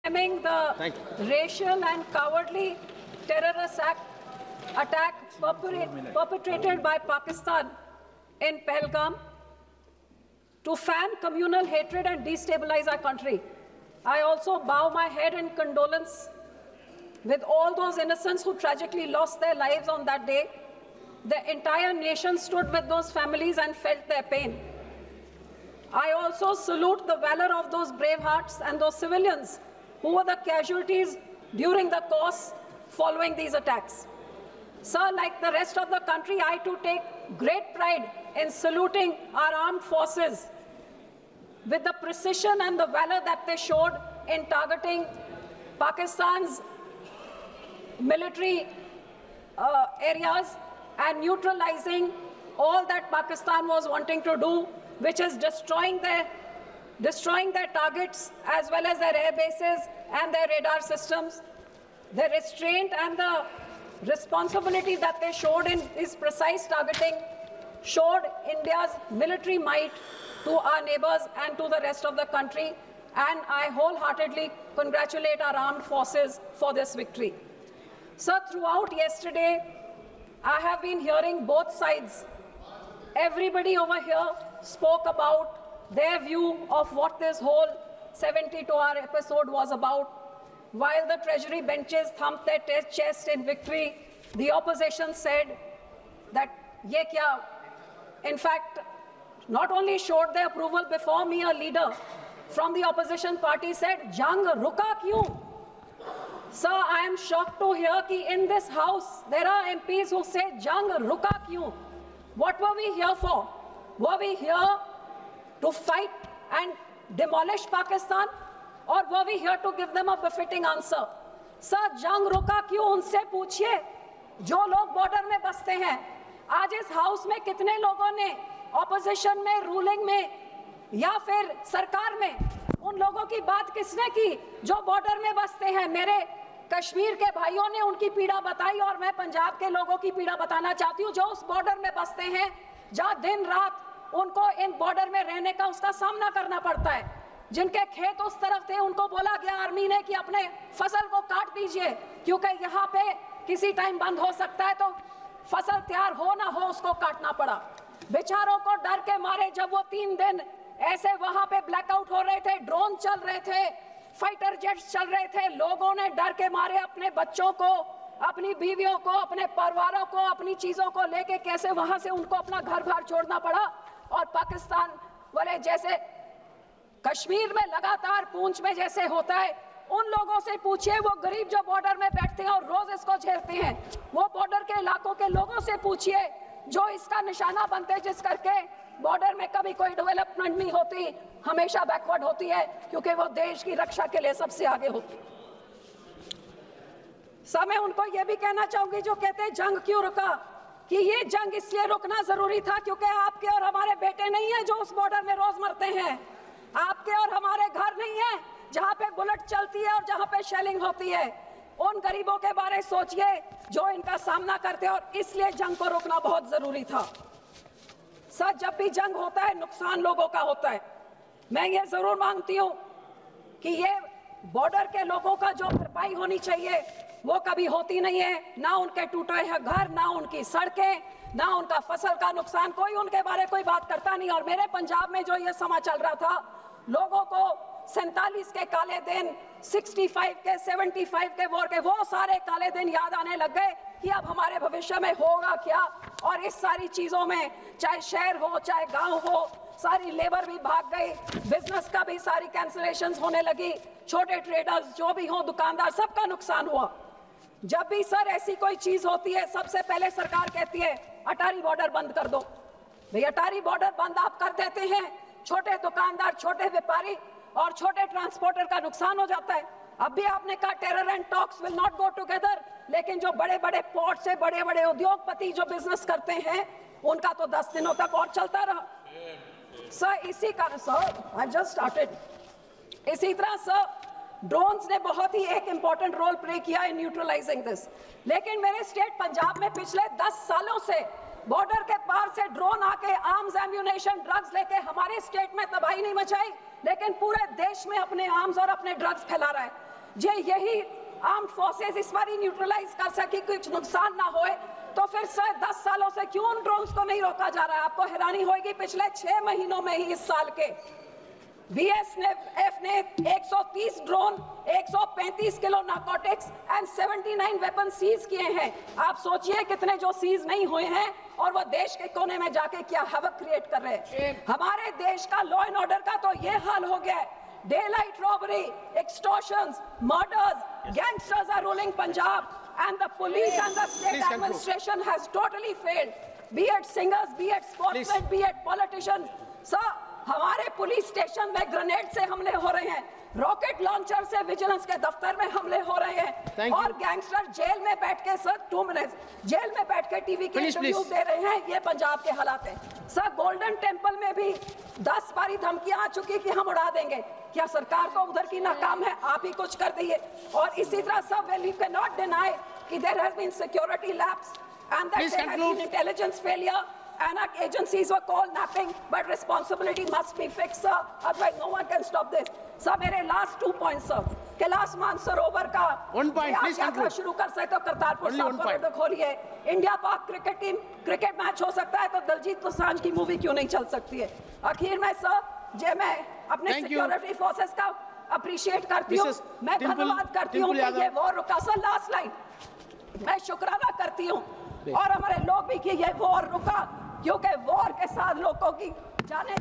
condemning the racial and cowardly terrorist attack perpetrated by Pakistan in Pahalgam to fan communal hatred and destabilize our country. I also bow my head in condolence with all those innocents who tragically lost their lives on that day. The entire nation stood with those families and felt their pain. I also salute the valor of those brave hearts and those civilians who were the casualties during the course following these attacks. Sir, like the rest of the country, I too take great pride in saluting our armed forces with the precision and the valor that they showed in targeting Pakistan's military areas and neutralizing all that Pakistan was wanting to do, which is destroying their targets as well as their air bases and their radar systems. The restraint and the responsibility that they showed in this precise targeting showed India's military might to our neighbors and to the rest of the country, and I wholeheartedly congratulate our armed forces for this victory. Sir, throughout yesterday, I have been hearing both sides. Everybody over here spoke about their view of what this whole 72-hour episode was about. While the Treasury benches thumped their chest in victory, the opposition said that ye kya, in fact, not only showed their approval before me, a leader from the opposition party said, "Jang ruka kyun?" Sir, I am shocked to hear that in this house there are MPs who say, "Jang ruka kyun?" What were we here for? Were we here to fight and demolish Pakistan, or were we here to give them a befitting answer? Sir, jang रुका क्यों उनसे पूछिए जो लोग border में बसते हैं. आज इस हाउस में कितने लोगों ने ऑपोजिशन में, रूलिंग में या फिर सरकार में उन लोगों की बात किसने की जो बॉर्डर में बसते हैं? मेरे कश्मीर के भाइयों ने उनकी पीड़ा बताई और मैं पंजाब के लोगों की पीड़ा बताना चाहती हूँ जो उस बॉर्डर में बसते हैं, जहाँ दिन रात उनको इन बॉर्डर में रहने का उसका सामना करना पड़ता है. जिनके खेत उस तरफ थे उनको बोला गया आर्मी ने कि अपने फसल को काट दीजिए क्योंकि यहाँ पे किसी टाइम बंद हो सकता है, तो फसल तैयार हो ना हो उसको काटना पड़ा. बेचारों को डर के मारे जब वो 3 दिन ऐसे वहां पे ब्लैकआउट हो रहे थे, ड्रोन चल रहे थे, फाइटर जेट्स चल रहे थे, लोगों ने डर के मारे अपने बच्चों को, अपनी बीवियों को, अपने परिवारों को, अपनी चीजों को लेके कैसे वहां से उनको अपना घर बार छोड़ना पड़ा. और पाकिस्तान वाले जैसे कश्मीर में लगातार पूंछ में जैसे होता है, उन लोगों से पूछिए वो गरीब जो बॉर्डर में बैठते हैं और रोज इसको झेलते हैं, वो बॉर्डर के इलाकों के लोगों से पूछिए जो इसका निशाना बनते हैं, जिस करके बॉर्डर में कभी कोई डेवलपमेंट नहीं होती, हमेशा बैकवर्ड होती है क्योंकि वो देश की रक्षा के लिए सबसे आगे होती. सर, मैं उनको ये भी कहना चाहूंगी जो कहते हैं जंग क्यों रुका, कि ये जंग इसलिए रुकना जरूरी था क्योंकि आपके और हमारे बेटे नहीं है जो उस बॉर्डर में रोज मरते हैं. आपके और हमारे घर नहीं है जहां पे बुलेट चलती है और जहां पे शेलिंग होती है. उन गरीबों के बारे सोचिए जो इनका सामना करते हैं और इसलिए जंग को रोकना बहुत जरूरी था. सर, जब भी जंग होता है नुकसान लोगों का होता है. मैं ये जरूर मांगती हूँ कि ये बॉर्डर के लोगों का जो भरपाई होनी चाहिए वो कभी होती नहीं है. ना उनके टूटे हैं घर, ना उनकी सड़कें, ना उनका फसल का नुकसान, कोई उनके बारे कोई बात करता नहीं. और मेरे पंजाब में जो ये समा चल रहा था, लोगों को 47 के काले दिन, 65 के, 75 के वॉर के, वो सारे काले दिन याद आने लग गए कि अब हमारे भविष्य में होगा क्या. और इस सारी चीजों में चाहे शहर हो चाहे गांव हो, सारी लेबर भी भाग गई, बिजनेस का भी सारी कैंसिलेशंस होने लगी, छोटे ट्रेडर्स जो भी हो, दुकानदार, सबका नुकसान हुआ. जब भी सर ऐसी कोई चीज होती है सबसे पहले सरकार कहती है अटारी बॉर्डर बंद कर दो. भाई अटारी बॉर्डर बंद आप कर देते हैं, छोटे दुकानदार, छोटे व्यापारी और छोटे ट्रांसपोर्टर का नुकसान हो जाता है. अब भी आपने कहा terror and talks will not go together, लेकिन जो बड़े बड़े पोर्ट से बड़े बड़े उद्योगपति जो बिजनेस करते हैं उनका तो 10 दिनों तक और चलता रहा. सर, इसी कारण सर आई जस्ट स्टार्टेड, इसी तरह सर ड्रोन्स ने बहुत ही एक इंपॉर्टेंट रोल प्ले किया इन न्यूट्रलाइजिंग दिस. लेकिन मेरे स्टेट पंजाब में पिछले 10 सालों से बॉर्डर के पार से ड्रोन आके आर्म्स, एम्यूनेशन, ड्रग्स लेके हमारे स्टेट में तबाही नहीं मचाई, लेकिन पूरे देश में अपने आर्म्स और अपने ड्रग्स फैला रहा है. जे यही आर्म्ड फोर्सेस इस बार ही न्यूट्रलाइज कर सके, कुछ नुकसान ना होए, तो फिर 10 सालों से क्यों उन ड्रोन्स को नहीं रोका जा रहा है? आपको हैरानी होगी, पिछले 6 महीनों में ही इस साल के बीएसएफ ने 130 drone, 135 kilo narcotics and 79 weapon seize किए हैं। आप सोचिए कितने जो सीज नहीं हुए हैं और वो देश के कोने में जाके क्या हैवक क्रिएट कर रहे हैं। हमारे देश का लॉ एंड ऑर्डर का तो ये हाल हो गया है। Daylight robbery, extortions, murders, gangsters are ruling Punjab, and the police and the state administration has totally failed. Be it singers, be it sportsmen, be it politicians. Sir, हमारे police station में grenade से हमले हो रहे हैं, rocket launcher से vigilance के दफ्तर में हमले हो रहे हैं, और गैंगस्टर जेल में बैठ के, सर 2 मिनट, जेल में बैठ के टीवी के इंटरव्यू दे रहे हैं। ये पंजाब के हालात है। सर गोल्डन टेम्पल में भी 10 बारी धमकियां आ चुकी कि हम उड़ा देंगे। क्या सरकार को उधर की नाकाम है? आप ही कुछ कर दिए। और इसी तरह सब well you can not deny कि there has been security lapse and that there has been intelligence failure and our agencies were called napping, but responsibility must be fixed, sir. Otherwise, no one can stop this. Sir, मेरे last 2 points, sir. Kailash Mansarovar का 1 point, please conclude. शुरू कर सकते हो, करतारपुर साहब को खोलिए। India पाक क्रिकेट टीम क्रिकेट मैच हो सकता है तो दलजीत दोसांझ की मूवी क्यों नहीं चल सकती है? आखिर में सर, मैं अपने सिक्योरिटी फोर्सेस का अप्रिशिएट करती हूँ, मैं धन्यवाद करती हूँ कि ये वॉर रुका। सर लास्ट लाइन, मैं शुक्राना करती हूँ और हमारे लोग भी कि ये वॉर रुका, क्योंकि वॉर के साथ लोगों की जाने